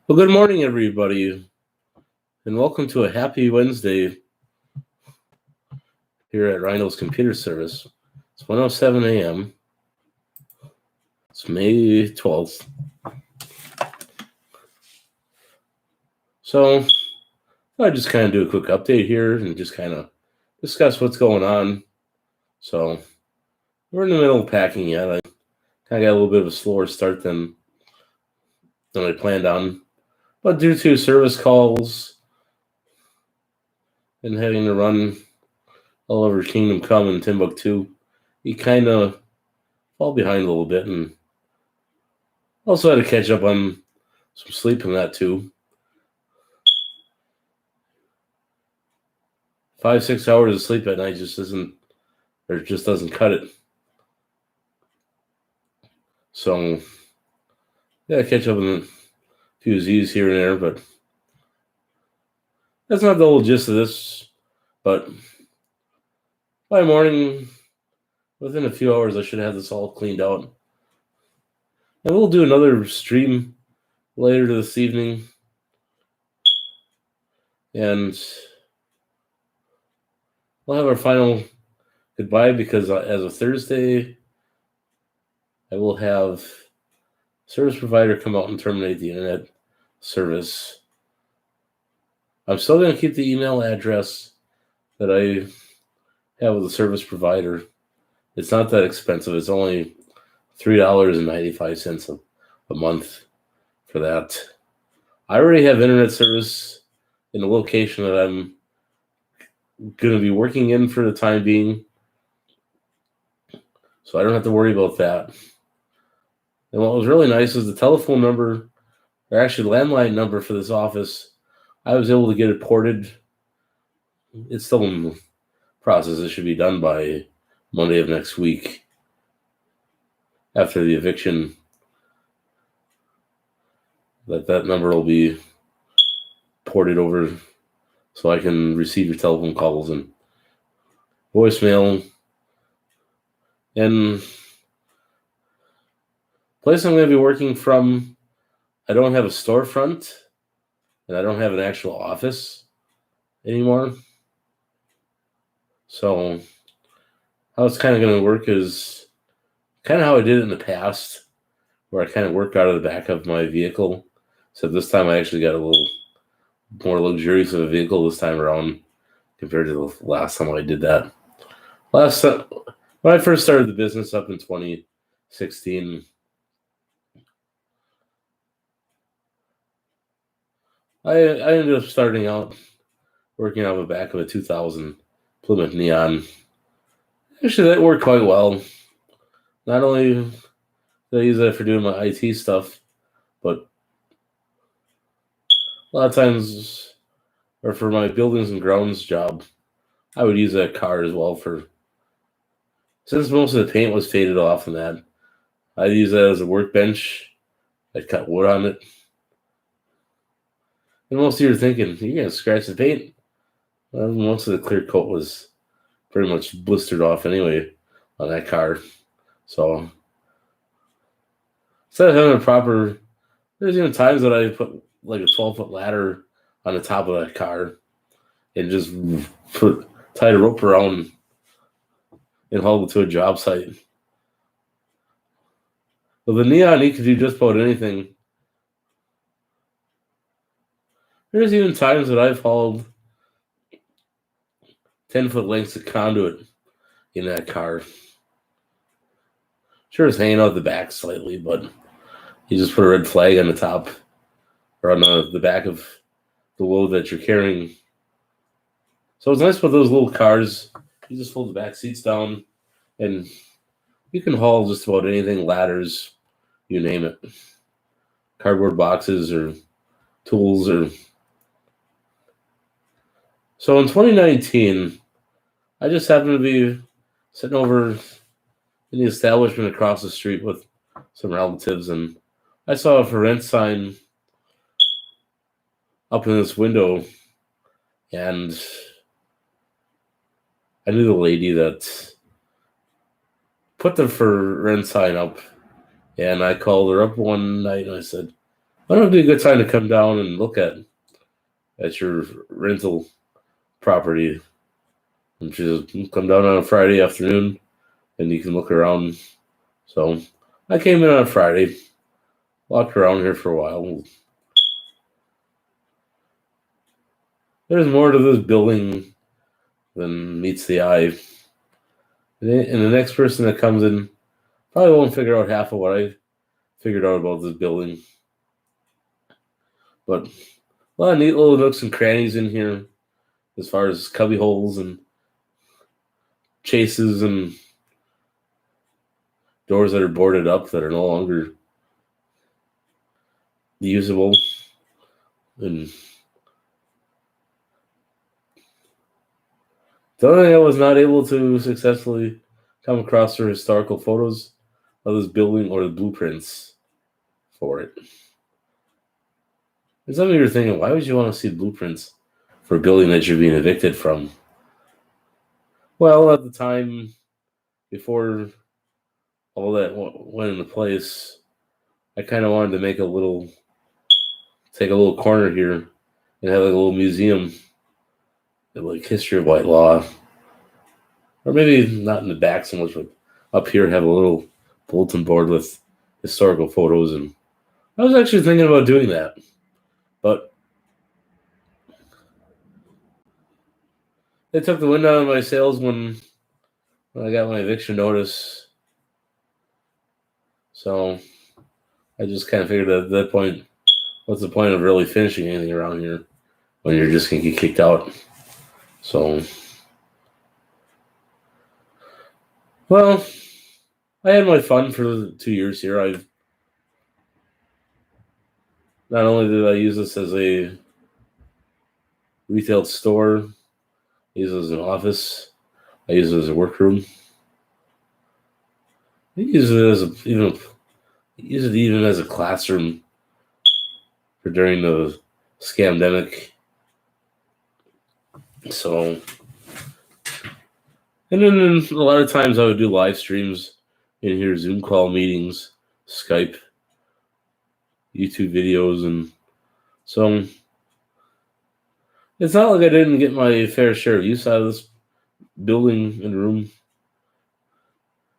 Well, good morning, everybody, and welcome to a happy Wednesday here at reindl's Computer Service. It's 1:07 a.m. It's May 12th. So I just kind of do a quick update here and just kind of discuss what's going on. So we're in the middle of packing yet. I kind of got a little bit of a slower start than I planned on, but due to service calls and having to run all over Kingdom Come and Timbuktu, you kind of fall behind a little bit, and also had to catch up on some sleep in that too. 5-6 hours of sleep at night just doesn't cut it. So yeah, catch up on a few Z's here and there, but that's not the whole gist of this. But by morning, within a few hours, I should have this all cleaned out. And we'll do another stream later this evening. And we'll have our final goodbye because as of Thursday, I will have service provider come out and terminate the internet service. I'm still going to keep the email address that I have with the service provider. It's not that expensive. It's only $3.95 a month for that. I already have internet service in the location that I'm going to be working in for the time being, so I don't have to worry about that. And what was really nice is the telephone number, or actually landline number for this office, I was able to get it ported. It's still in the process. It should be done by Monday of next week after the eviction. That number will be ported over so I can receive your telephone calls and voicemail. And place I'm going to be working from, I don't have a storefront and I don't have an actual office anymore. So how it's kind of going to work is kind of how I did it in the past, where I kind of work out of the back of my vehicle. So this time I actually got a little more luxurious of a vehicle this time around compared to the last time I did that. Last time, when I first started the business up in 2016, I ended up starting out working out of the back of a 2000 Plymouth Neon. Actually, that worked quite well. Not only did I use that for doing my IT stuff, but a lot of times, or for my buildings and grounds job, I would use that car as well since most of the paint was faded off and that, I'd use that as a workbench. I'd cut wood on it. And most of you are thinking, you're going to scratch the paint? Well, most of the clear coat was pretty much blistered off anyway on that car. So instead of having there's even times that I put like a 12-foot ladder on the top of that car and just tied a rope around and hauled it to a job site. Well, the Neon, you could do just about anything. There's even times that I've hauled 10-foot lengths of conduit in that car. Sure, it's hanging out the back slightly, but you just put a red flag on the top or on the back of the load that you're carrying. So it's nice with those little cars. You just fold the back seats down and you can haul just about anything, ladders, you name it. Cardboard boxes or tools or... So in 2019, I just happened to be sitting over in the establishment across the street with some relatives, and I saw a for rent sign up in this window, and I knew the lady that put the for rent sign up, and I called her up one night and I said, Why don't it be a good time to come down and look at your rental property? And just come down on a Friday afternoon, and you can look around. So I came in on Friday, walked around here for a while. There's more to this building than meets the eye. And the next person that comes in probably won't figure out half of what I figured out about this building. But a lot of neat little nooks and crannies in here as far as cubby holes and chases and doors that are boarded up that are no longer usable. And the only thing I was not able to successfully come across are historical photos of this building or the blueprints for it. And some of you are thinking, why would you want to see blueprints for a building that you're being evicted from? Well, at the time, before all that went into place, I kind of wanted to take a little corner here and have like a little museum, like history of white law, or maybe not in the back so much, but up here have a little bulletin board with historical photos. And I was actually thinking about doing that, but they took the wind out of my sails when I got my eviction notice. So I just kind of figured at that point, what's the point of really finishing anything around here when you're just going to get kicked out? So, well, I had my fun for the 2 years here. Not only did I use this as a retail store, I use it as an office, I use it as a workroom. I use it even as a classroom for during the scamdemic. So, and then a lot of times I would do live streams in here, Zoom call meetings, Skype, YouTube videos, and so it's not like I didn't get my fair share of use out of this building and room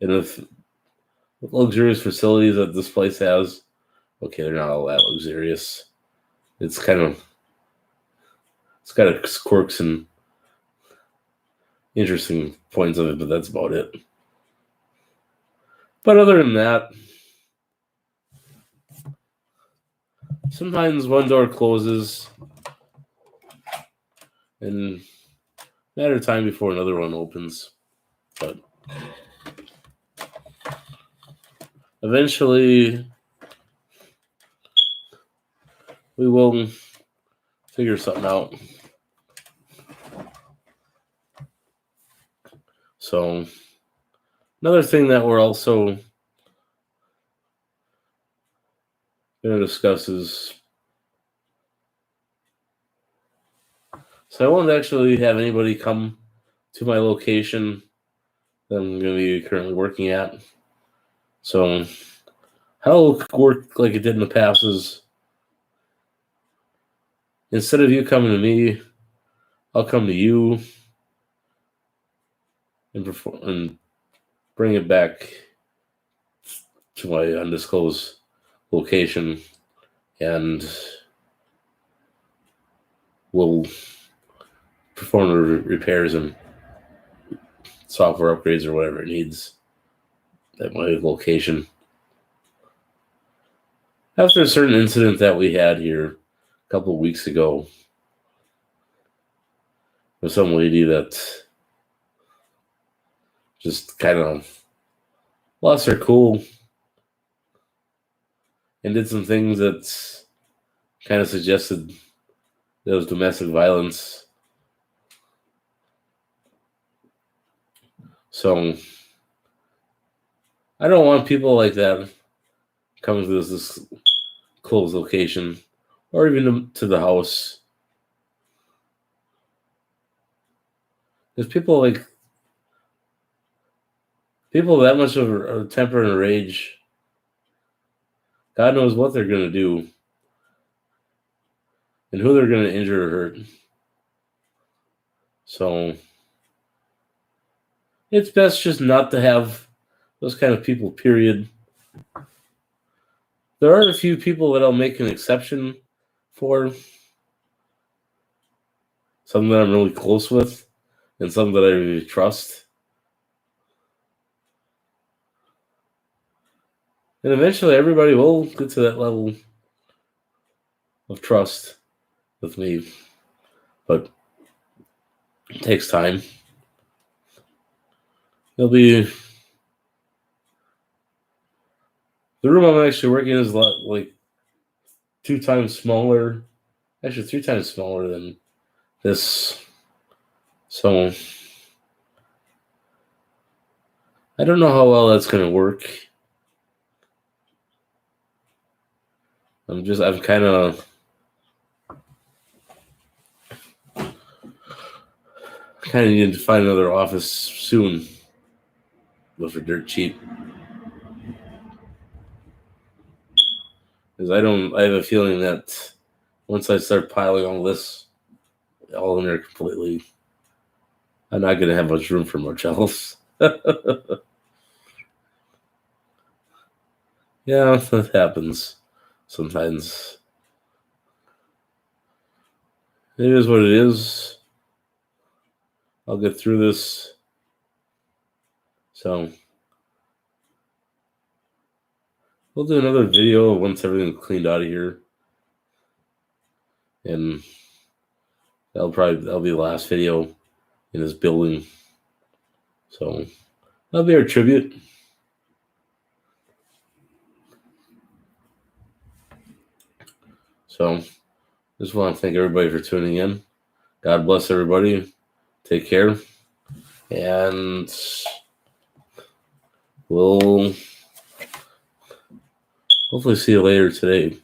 and the luxurious facilities that this place has. Okay, they're not all that luxurious. It's got its quirks and interesting points of it, but that's about it. But other than that, sometimes one door closes and a matter of time before another one opens. But eventually we will figure something out. So another thing that we're also going to discuss is, so I won't actually have anybody come to my location that I'm going to be currently working at. So how it'll work like it did in the past is, instead of you coming to me, I'll come to you and bring it back to my undisclosed location, and we'll perform the repairs and software upgrades or whatever it needs at my location. After a certain incident that we had here a couple of weeks ago with some lady that just kind of lost her cool and did some things that kind of suggested there was domestic violence. So I don't want people like that coming to this closed location or even to the house. There's people that much of a temper and a rage. God knows what they're going to do and who they're going to injure or hurt. So it's best just not to have those kind of people, period. There are a few people that I'll make an exception for. Some that I'm really close with, and some that I really trust. And eventually everybody will get to that level of trust with me. But it takes time. It'll be... The room I'm actually working in is a lot, like 2 times smaller. Actually, 3 times smaller than this. So I don't know how well that's going to work. I'm kind of need to find another office soon. Those are dirt cheap. Because I have a feeling that once I start piling all this all in there completely, I'm not going to have much room for much else. Yeah, that happens sometimes. It is what it is. I'll get through this. So we'll do another video once everything's cleaned out of here. And that'll be the last video in this building. So that'll be our tribute. So just want to thank everybody for tuning in. God bless everybody. Take care. And we'll hopefully see you later today.